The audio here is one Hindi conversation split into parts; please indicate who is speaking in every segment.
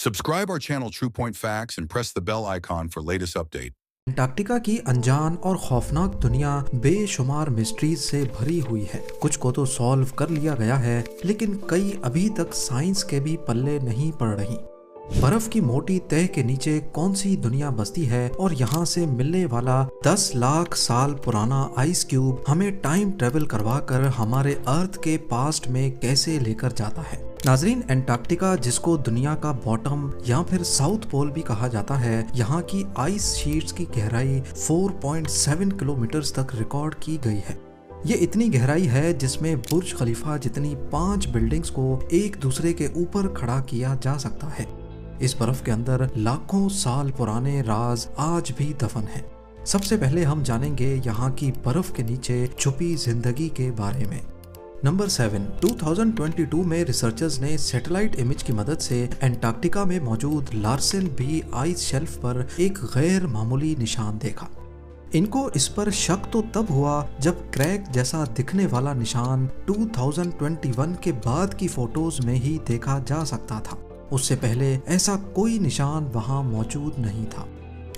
Speaker 1: Subscribe our channel True Point Facts and press the bell icon for latest update.
Speaker 2: Antarctica की अनजान और खौफनाक दुनिया बेशुमार मिस्ट्रीज से भरी हुई है। कुछ को तो सॉल्व कर लिया गया है, लेकिन कई अभी तक साइंस के भी पल्ले नहीं पड़ रही। बर्फ की मोटी तह के नीचे कौन सी दुनिया बसती है और यहाँ से मिलने वाला 10 लाख साल पुराना आइस क्यूब हमें टाइम ट्रेवल करवा कर हमारे अर्थ के पास्ट में कैसे लेकर जाता है। नाजरीन, अंटार्कटिका जिसको दुनिया का बॉटम या फिर साउथ पोल भी कहा जाता है, यहाँ की आइस शीट्स की गहराई 4.7 किलोमीटर तक रिकॉर्ड की गई है। ये इतनी गहराई है जिसमें बुर्ज खलीफा जितनी 5 बिल्डिंग्स को एक दूसरे के ऊपर खड़ा किया जा सकता है। इस बर्फ के अंदर लाखों साल पुराने राज आज भी दफन हैं। सबसे पहले हम जानेंगे यहाँ की बर्फ के नीचे छुपी जिंदगी के बारे में। नंबर 7, 2022 में रिसर्चर्स ने सैटेलाइट इमेज की मदद से अंटार्कटिका में मौजूद लार्सन बी आइस शेल्फ पर एक गैर मामूली निशान देखा। इनको इस पर शक तो तब हुआ जब क्रैक जैसा दिखने वाला निशान 2021 के बाद की फोटोज में ही देखा जा सकता था। उससे पहले ऐसा कोई निशान वहां मौजूद नहीं था।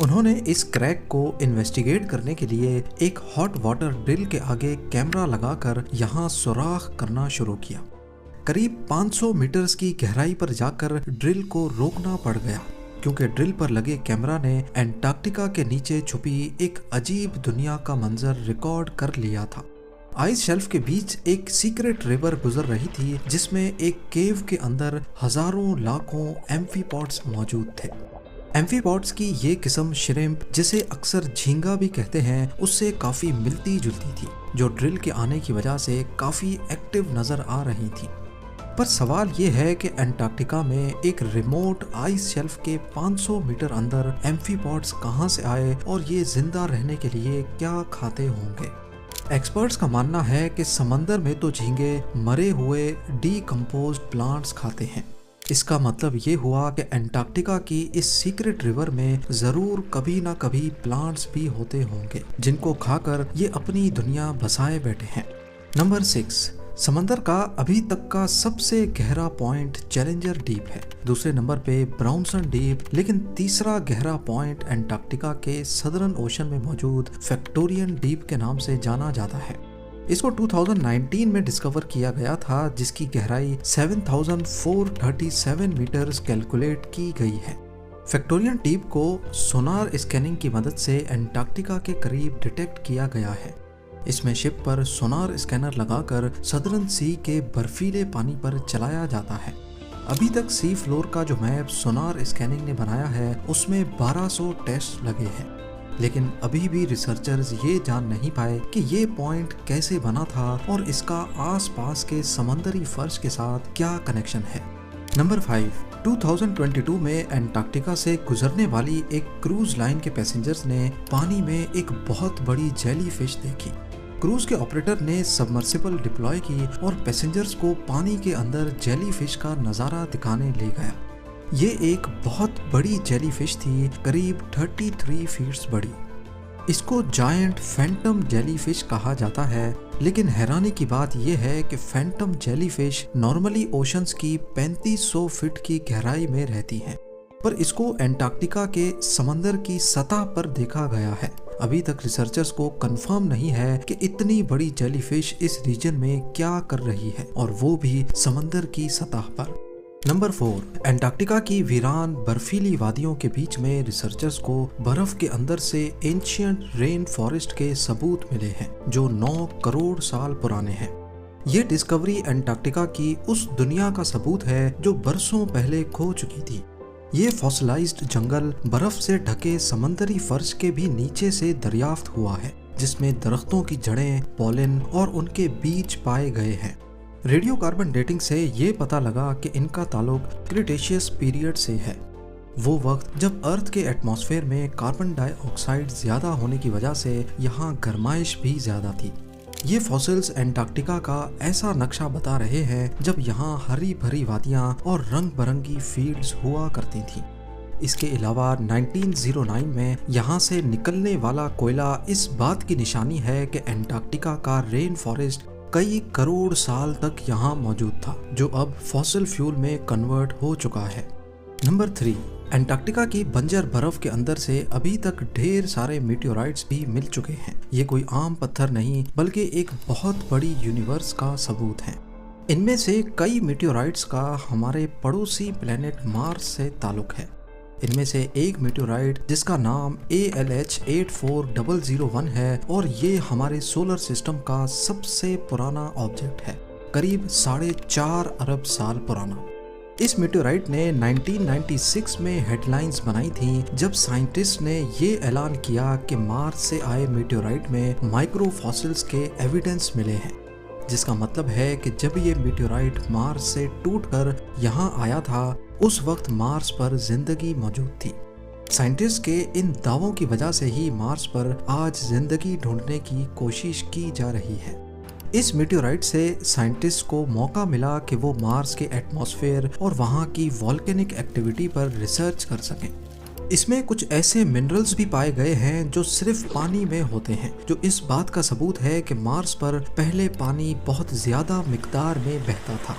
Speaker 2: उन्होंने इस क्रैक को इन्वेस्टिगेट करने के लिए एक हॉट वाटर ड्रिल के आगे कैमरा लगाकर यहाँ सुराख करना शुरू किया। करीब 500 मीटर्स की गहराई पर जाकर ड्रिल को रोकना पड़ गया, क्योंकि ड्रिल पर लगे कैमरा ने अंटार्कटिका के नीचे छुपी एक अजीब दुनिया का मंजर रिकॉर्ड कर लिया था। आइस शेल्फ के बीच एक सीक्रेट रिवर गुजर रही थी, जिसमें एक केव के अंदर हजारों लाखों एम्फीपॉड्स मौजूद थे। एम्फीपॉड्स की ये किस्म श्रिम्प, जिसे अक्सर झींगा भी कहते हैं, उससे काफी मिलती जुलती थी, जो ड्रिल के आने की वजह से काफी एक्टिव नजर आ रही थी। पर सवाल ये है कि अंटार्कटिका में एक रिमोट आइस शेल्फ के 500 मीटर अंदर एम्फीपॉड्स कहाँ से आए और ये जिंदा रहने के लिए क्या खाते होंगे। एक्सपर्ट्स का मानना है कि समंदर में तो झींगे मरे हुए डीकम्पोज्ड प्लांट्स खाते हैं। इसका मतलब ये हुआ कि अंटार्कटिका की इस सीक्रेट रिवर में जरूर कभी ना कभी प्लांट्स भी होते होंगे, जिनको खाकर ये अपनी दुनिया बसाए बैठे हैं। नंबर 6, समंदर का अभी तक का सबसे गहरा पॉइंट चैलेंजर डीप है। दूसरे नंबर पे ब्राउनसन डीप, लेकिन तीसरा गहरा पॉइंट अंटार्कटिका के सदर्न ओशन में मौजूद फैक्टोरियन डीप के नाम से जाना जाता है। इसको 2019 में डिस्कवर किया गया था, जिसकी गहराई 7437 मीटर्स कैलकुलेट की गई है। फैक्टोरियन डीप को सोनार स्कैनिंग की मदद से अंटार्कटिका के करीब डिटेक्ट किया गया है। इसमें शिप पर सोनार स्कैनर लगाकर सदर्न सी के बर्फीले पानी पर चलाया जाता है। अभी तक सी फ्लोर का जो मैप सोनार स्कैनिंग ने बनाया है, उसमें 1200 टेस्ट लगे हैं, लेकिन अभी भी रिसर्चर्स ये जान नहीं पाए कि ये पॉइंट कैसे बना था और इसका आसपास के समंदरी फर्श के साथ क्या कनेक्शन है। नंबर 5, 2022 में अंटार्कटिका से गुजरने वाली एक क्रूज लाइन के पैसेंजर्स ने पानी में एक बहुत बड़ी जेली फिश देखी। क्रूज के ऑपरेटर ने सबमर्सिबल डिप्लॉय की और पैसेंजर्स को पानी के अंदर जेली फिश का नज़ारा दिखाने ले गया। ये एक बहुत बड़ी जेली फिश थी, करीब 33 फीट्स बड़ी। इसको जायंट फैंटम जेली फिश कहा जाता है, लेकिन हैरानी की बात यह है कि Phantom jelly fish normally oceans की 3500 फीट की गहराई में रहती हैं, पर इसको अंटार्कटिका के समंदर की सतह पर देखा गया है। अभी तक रिसर्चर्स को कंफर्म नहीं है कि इतनी बड़ी जेली फिश इस रीजन में क्या कर रही है, और वो भी समंदर की सतह पर। नंबर 4, अंटार्कटिका की वीरान बर्फीली वादियों के बीच में रिसर्चर्स को बर्फ के अंदर से एंशिएंट रेन फॉरेस्ट के सबूत मिले हैं, जो 9 करोड़ साल पुराने हैं। ये डिस्कवरी अंटार्कटिका की उस दुनिया का सबूत है जो बरसों पहले खो चुकी थी। ये फॉसिलाइज्ड जंगल बर्फ से ढके समंदरी फर्श के भी नीचे से दरियाफ्त हुआ है, जिसमें दरख्तों की जड़ें, पॉलन और उनके बीज पाए गए हैं। रेडियो कार्बन डेटिंग से ये पता लगा कि इनका ताल्लुक क्रिटेशियस पीरियड से है, वो वक्त जब अर्थ के एटमॉस्फेयर में कार्बन डाइऑक्साइड ज्यादा होने की वजह से यहाँ गर्माइश भी ज्यादा थी। ये फॉसिल्स अंटार्कटिका का ऐसा नक्शा बता रहे हैं जब यहाँ हरी भरी वादियाँ और रंग बिरंगी फील्ड्स हुआ करती थीं। इसके अलावा 1909 में यहाँ से निकलने वाला कोयला इस बात की निशानी है कि अंटार्कटिका का रेन फॉरेस्ट कई करोड़ साल तक यहाँ मौजूद था, जो अब फॉसिल फ्यूल में कन्वर्ट हो चुका है। नंबर 3, अंटार्कटिका की बंजर बर्फ के अंदर से अभी तक ढेर सारे मीटियोराइट्स भी मिल चुके हैं। ये कोई आम पत्थर नहीं बल्कि एक बहुत बड़ी यूनिवर्स का सबूत है। इनमें से कई मीटियोराइट्स का हमारे पड़ोसी प्लेनेट मार्स से ताल्लुक है। इनमें से एक मीटियोराइट जिसका नाम ALH 84001 है और ये हमारे सोलर सिस्टम का सबसे पुराना ऑब्जेक्ट है, करीब 4.5 अरब साल पुराना। इस मीटियोराइट ने 1996 में हेडलाइंस बनाई थी जब साइंटिस्ट ने ये ऐलान किया कि मार्स से आए मीटियोराइट में माइक्रो फॉसिल्स के एविडेंस मिले हैं, जिसका मतलब है कि जब ये मीटियोराइट मार्स से टूटकर यहाँ आया था उस वक्त मार्स पर जिंदगी मौजूद थी। साइंटिस्ट के इन दावों की वजह से ही मार्स पर आज जिंदगी ढूंढने की कोशिश की जा रही है। इस मीटियोराइट से साइंटिस्ट को मौका मिला कि वो मार्स के एटमॉस्फेयर और वहाँ की वॉल्केनिक एक्टिविटी पर रिसर्च कर सकें। इसमें कुछ ऐसे मिनरल्स भी पाए गए हैं जो सिर्फ पानी में होते हैं, जो इस बात का सबूत है कि मार्स पर पहले पानी बहुत ज्यादा मिकदार में बहता था।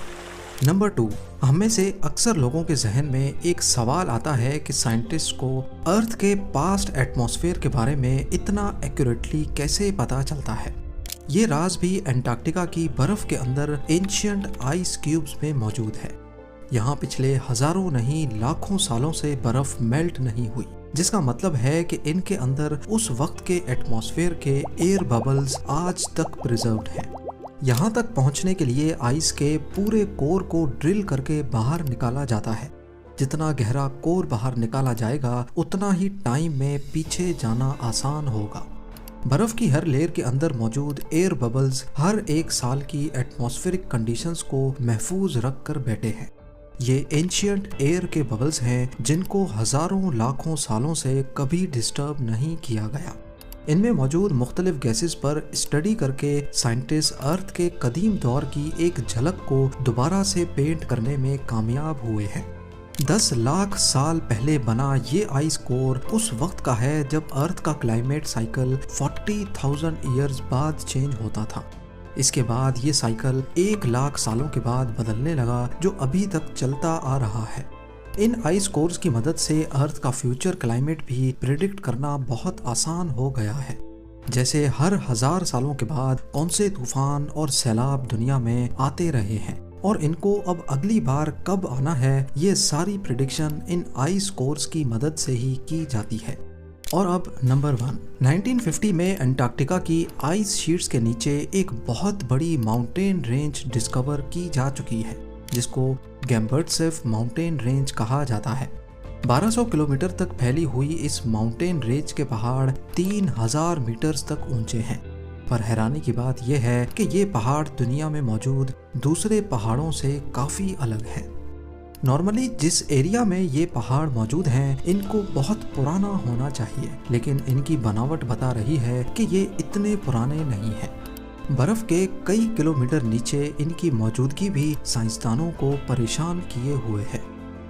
Speaker 2: नंबर 2, हमें से अक्सर लोगों के जहन में एक सवाल आता है कि साइंटिस्ट को अर्थ के पास्ट एटमॉस्फेयर के बारे में इतना एक्यूरेटली कैसे पता चलता है। ये राज भी अंटार्कटिका की बर्फ के अंदर एंशिएंट आइस क्यूब्स में मौजूद है। यहाँ पिछले हजारों नहीं लाखों सालों से बर्फ मेल्ट नहीं हुई, जिसका मतलब है कि इनके अंदर उस वक्त के एटमॉस्फेयर के एयर बबल्स आज तक प्रिजर्व्ड हैं। यहाँ तक पहुँचने के लिए आइस के पूरे कोर को ड्रिल करके बाहर निकाला जाता है। जितना गहरा कोर बाहर निकाला जाएगा उतना ही टाइम में पीछे जाना आसान होगा। बर्फ की हर लेयर के अंदर मौजूद एयर बबल्स हर एक साल की एटमॉस्फेरिक कंडीशंस को महफूज रख कर बैठे हैं। ये एंशिएंट एयर के बबल्स हैं जिनको हजारों लाखों सालों से कभी डिस्टर्ब नहीं किया गया। इनमें मौजूद मुख्तलिफ गैसेस पर स्टडी करके साइंटिस्ट अर्थ के कदीम दौर की एक झलक को दोबारा से पेंट करने में कामयाब हुए हैं। 10 लाख साल पहले बना ये आइस कोर उस वक्त का है जब अर्थ का क्लाइमेट साइकिल 40,000 ईयर्स बाद चेंज होता था। इसके बाद ये साइकिल 1 लाख सालों के बाद बदलने लगा, जो अभी तक चलता आ रहा है। इन आइस कोर्स की मदद से अर्थ का फ्यूचर क्लाइमेट भी प्रिडिक्ट करना बहुत आसान हो गया है। जैसे हर 1000 सालों के बाद कौन से तूफान और सैलाब दुनिया में आते रहे हैं और इनको अब अगली बार कब आना है, ये सारी प्रिडिक्शन इन आइस कोर्स की मदद से ही की जाती है। और अब नंबर 1, 1950 में अंटार्कटिका की आइस शीट्स के नीचे एक बहुत बड़ी माउंटेन रेंज डिस्कवर की जा चुकी है, जिसको गैम्बर्टसेफ माउंटेन रेंज कहा जाता है। 1200 किलोमीटर तक फैली हुई इस माउंटेन रेंज के पहाड़ 3000 मीटर्स तक ऊंचे हैं। पर हैरानी की बात यह है कि ये पहाड़ दुनिया में मौजूद दूसरे पहाड़ों से काफ़ी अलग हैं। नॉर्मली जिस एरिया में ये पहाड़ मौजूद हैं इनको बहुत पुराना होना चाहिए, लेकिन इनकी बनावट बता रही है कि ये इतने पुराने नहीं हैं। बर्फ के कई किलोमीटर नीचे इनकी मौजूदगी भी साइंसदानों को परेशान किए हुए है,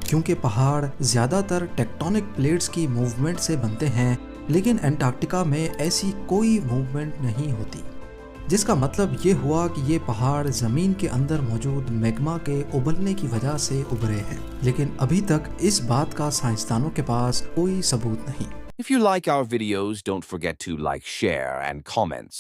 Speaker 2: क्योंकि पहाड़ ज़्यादातर टेक्टोनिक प्लेट्स की मूवमेंट से बनते हैं, लेकिन अंटार्कटिका में ऐसी कोई मूवमेंट नहीं होती, जिसका मतलब ये हुआ कि ये पहाड़ ज़मीन के अंदर मौजूद मैग्मा के उबलने की वजह से उभरे हैं। लेकिन अभी तक इस बात का साइंसदानों के पास कोई सबूत नहीं।
Speaker 3: If you like our videos, don't forget to like, share, and comments.